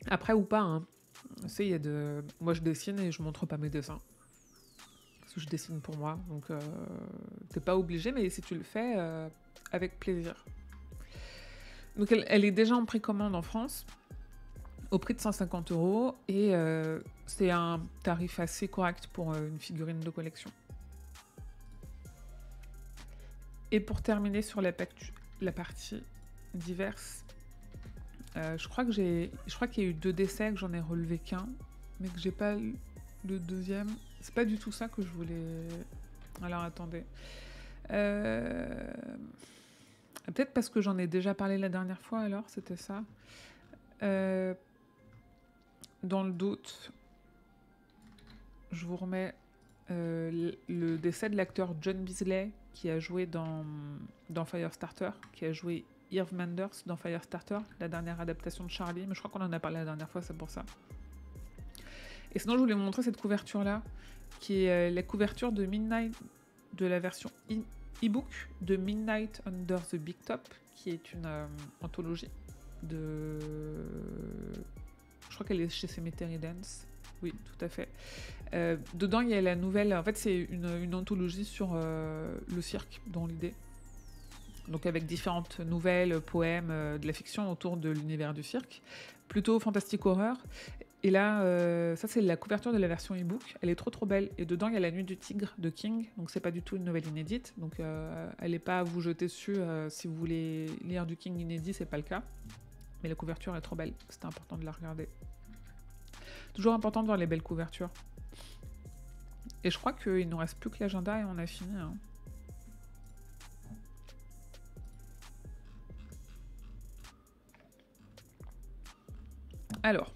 S1: Après, ou pas, hein. Tu sais, il y a de... Moi, je dessine et je montre pas mes dessins. Parce que je dessine pour moi. Donc, t'es pas obligé, mais si tu le fais, avec plaisir. Donc, elle est déjà en précommande en France. Au prix de 150 € et c'est un tarif assez correct pour une figurine de collection. Et pour terminer sur la partie diverses, je crois qu'il y a eu 2 décès, que j'en ai relevé qu'un, mais que j'ai pas le deuxième. C'est pas du tout ça que je voulais... Alors attendez. Peut-être parce que j'en ai déjà parlé la dernière fois, alors c'était ça. Dans le doute, je vous remets le décès de l'acteur John Beasley qui a joué dans Firestarter, qui a joué Irv Manders dans Firestarter, la dernière adaptation de Charlie, mais je crois qu'on en a parlé la dernière fois, c'est pour ça. Et sinon, je voulais vous montrer cette couverture-là, qui est la couverture de Midnight, de la version e-book de Midnight Under the Big Top, qui est une anthologie de... Je crois qu'elle est chez Cemetery Dance. Oui, tout à fait. Dedans, il y a la nouvelle... En fait, c'est une anthologie sur le cirque, dans l'idée. Donc avec différentes nouvelles, poèmes, de la fiction autour de l'univers du cirque. Plutôt fantastique horreur. Et là, ça c'est la couverture de la version e-book. Elle est trop belle. Et dedans, il y a La Nuit du Tigre de King. Donc c'est pas du tout une nouvelle inédite. Donc elle n'est pas à vous jeter dessus. Si vous voulez lire du King inédit, c'est pas le cas. Mais la couverture est trop belle. C'était important de la regarder. Toujours important de voir les belles couvertures. Et je crois qu'il ne nous reste plus que l'agenda et on a fini. Hein. Alors,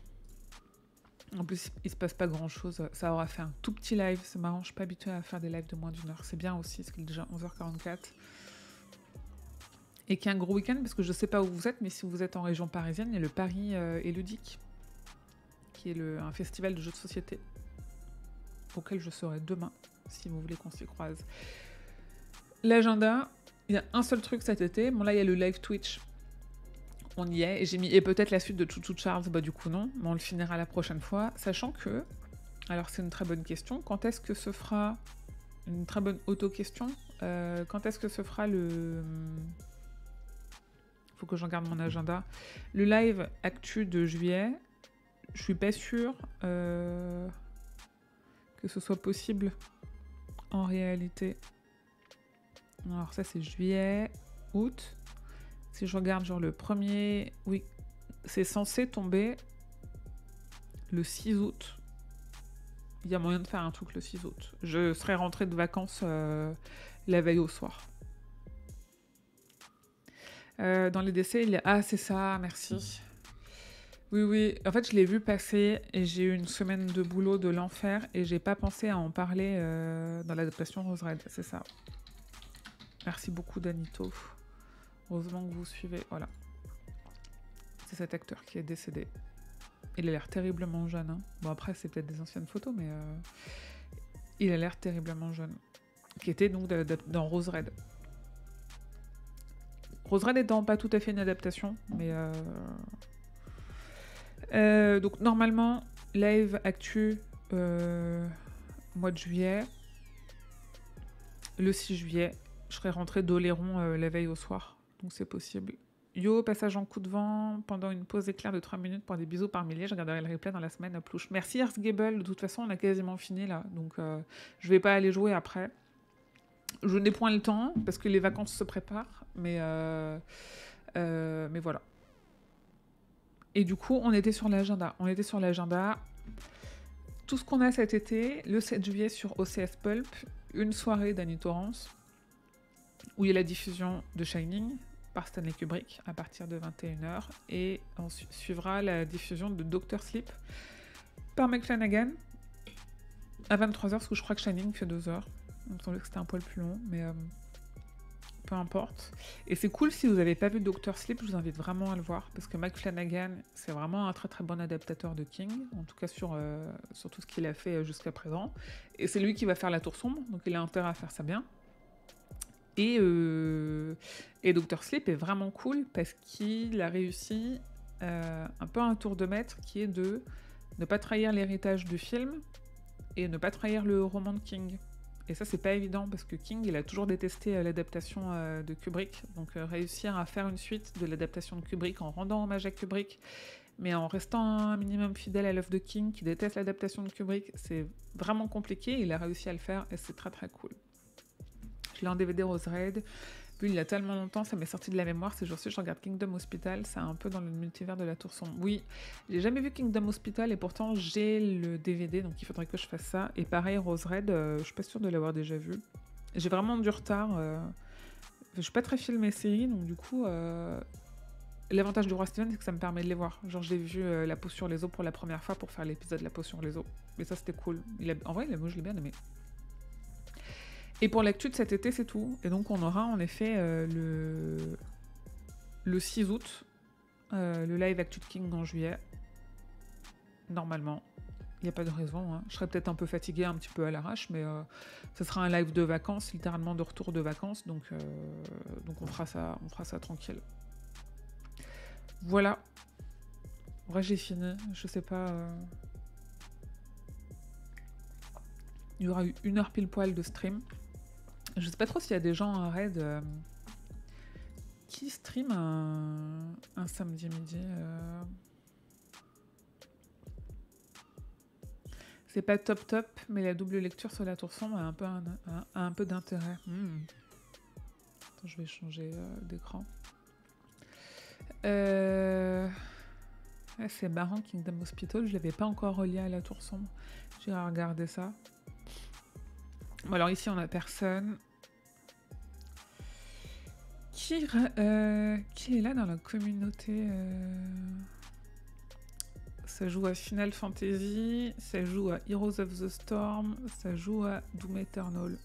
S1: en plus, il se passe pas grand chose. Ça aura fait un tout petit live. C'est marrant, je suis pas habituée à faire des lives de moins d'1 heure. C'est bien aussi, parce qu'il est déjà 11h44. Et qu'il y a un gros week-end, parce que je sais pas où vous êtes, mais si vous êtes en région parisienne, il y a le Paris Éludique, qui est un festival de jeux de société, auquel je serai demain, si vous voulez qu'on s'y croise. L'agenda, il y a un seul truc cet été. Bon, là, il y a le live Twitch. On y est, et j'ai mis, et peut-être la suite de Chouchou Charles, bah du coup non, mais on le finira la prochaine fois, sachant que, alors c'est une très bonne question, quand est-ce que se fera, une très bonne auto-question, quand est-ce que se fera faut que j'en garde mon agenda, le live actu de juillet, je suis pas sûre que ce soit possible en réalité. Alors ça c'est juillet, août. Si je regarde genre le 1er... Oui, c'est censé tomber le 6 août. Il y a moyen de faire un truc le 6 août. Je serai rentrée de vacances la veille au soir. Dans les décès, il y a... Ah, c'est ça, merci. Oui. En fait, je l'ai vu passer et j'ai eu une semaine de boulot de l'enfer et j'ai pas pensé à en parler dans l'adaptation Rose Red. C'est ça. Merci beaucoup, Danito. Heureusement que vous suivez, voilà. C'est cet acteur qui est décédé. Il a l'air terriblement jeune. Hein. Bon, après, c'est peut-être des anciennes photos, mais il a l'air terriblement jeune. Qui était donc dans Rose Red. Rose Red étant pas tout à fait une adaptation, mais... donc normalement, live actu mois de juillet. Le 6 juillet, je serai rentrée d'Oléron la veille au soir, donc c'est possible. Yo, passage en coup de vent, pendant une pause éclair de 3 minutes pour des bisous par milliers, je regarderai le replay dans la semaine à Plouche. Merci Earthgable, de toute façon on a quasiment fini là, donc je vais pas aller jouer après. Je n'ai point le temps, parce que les vacances se préparent, mais voilà. Et du coup, on était sur l'agenda. Tout ce qu'on a cet été, le 7 juillet sur OCS Pulp, une soirée d'Annie Torrance, où il y a la diffusion de Shining par Stanley Kubrick à partir de 21h, et ensuite suivra la diffusion de Dr. Sleep par Mike Flanagan à 23h, parce que je crois que Shining fait 2 heures. Il me semblait que c'était un poil plus long, mais peu importe. Et c'est cool, si vous n'avez pas vu Dr. Sleep, je vous invite vraiment à le voir, parce que Mike Flanagan, c'est vraiment un très très bon adaptateur de King, en tout cas sur tout ce qu'il a fait jusqu'à présent. Et c'est lui qui va faire La Tour Sombre, donc il a intérêt à faire ça bien. Et Dr. Sleep est vraiment cool, parce qu'il a réussi un peu un tour de maître, qui est de ne pas trahir l'héritage du film, et ne pas trahir le roman de King. Et ça, c'est pas évident, parce que King, il a toujours détesté l'adaptation de Kubrick. Donc réussir à faire une suite de l'adaptation de Kubrick en rendant hommage à Kubrick, mais en restant un minimum fidèle à l'œuvre de King, qui déteste l'adaptation de Kubrick, c'est vraiment compliqué. Il a réussi à le faire, et c'est très très cool. Je l'ai en DVD Rose Red. Vu il y a tellement longtemps, ça m'est sorti de la mémoire. Ces jours-ci, je regarde Kingdom Hospital. C'est un peu dans le multivers de la Tour Sombre. Oui, j'ai jamais vu Kingdom Hospital, et pourtant j'ai le DVD, donc il faudrait que je fasse ça. Et pareil, Rose Red, je suis pas sûre de l'avoir déjà vu. J'ai vraiment du retard. Je suis pas très film et série, donc du coup, l'avantage du Roi Steven, c'est que ça me permet de les voir. Genre, j'ai vu La Peau sur les os pour la première fois pour faire l'épisode La Peau sur les os. Mais ça, c'était cool. En vrai, moi, je l'ai bien aimé. Et pour l'actu de cet été, c'est tout. Et donc, on aura en effet le 6 août, le live actu de King en juillet. Normalement. Il n'y a pas de raison. Hein. Je serai peut-être un peu fatiguée, un petit peu à l'arrache, mais ce sera un live de vacances, littéralement de retour de vacances. Donc on fera ça tranquille. Voilà. En vrai, j'ai fini. Je sais pas. Il y aura eu 1 heure pile poil de stream. Je sais pas trop s'il y a des gens en raid qui stream un samedi midi. C'est pas top, mais la double lecture sur La Tour Sombre a un peu d'intérêt. Attends, je vais changer d'écran. C'est marrant, Kingdom Hospital, je l'avais pas encore relié à La Tour Sombre. J'irai regarder ça. Bon, alors ici on a personne. Qui est là dans la communauté Ça joue à Final Fantasy, ça joue à Heroes of the Storm, ça joue à Doom Eternal.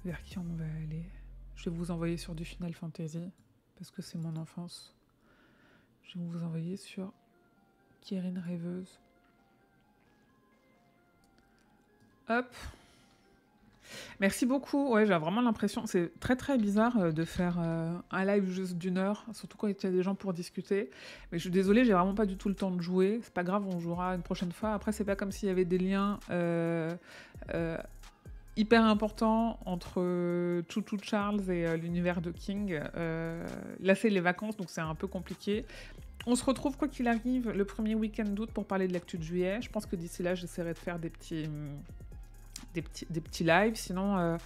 S1: Vers qui on va aller? Je vais vous envoyer sur du Final Fantasy, parce que c'est mon enfance. Je vais vous envoyer sur Kirin Rêveuse. Hop. Merci beaucoup. Ouais, j'ai vraiment l'impression... C'est très très bizarre de faire un live juste d'1 heure, surtout quand il y a des gens pour discuter. Mais je suis désolée, j'ai vraiment pas du tout le temps de jouer. C'est pas grave, on jouera une prochaine fois. Après, c'est pas comme s'il y avait des liens hyper importants entre Chouchou Charles et l'univers de King. Là, c'est les vacances, donc c'est un peu compliqué. On se retrouve, quoi qu'il arrive, le premier week-end d'août pour parler de l'actu de juillet. Je pense que d'ici là, j'essaierai de faire des petits lives. Sinon,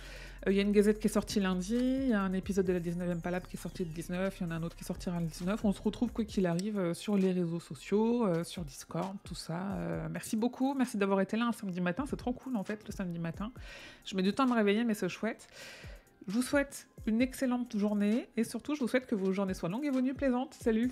S1: il y a une gazette qui est sortie lundi, il y a un épisode de la 19e Palab qui est sorti le 19, il y en a un autre qui sortira le 19. On se retrouve, quoi qu'il arrive, sur les réseaux sociaux, sur Discord, tout ça. Merci beaucoup, merci d'avoir été là un samedi matin. C'est trop cool, en fait, le samedi matin. Je mets du temps à me réveiller, mais c'est chouette. Je vous souhaite une excellente journée, et surtout, je vous souhaite que vos journées soient longues et vos nuits plaisantes. Salut!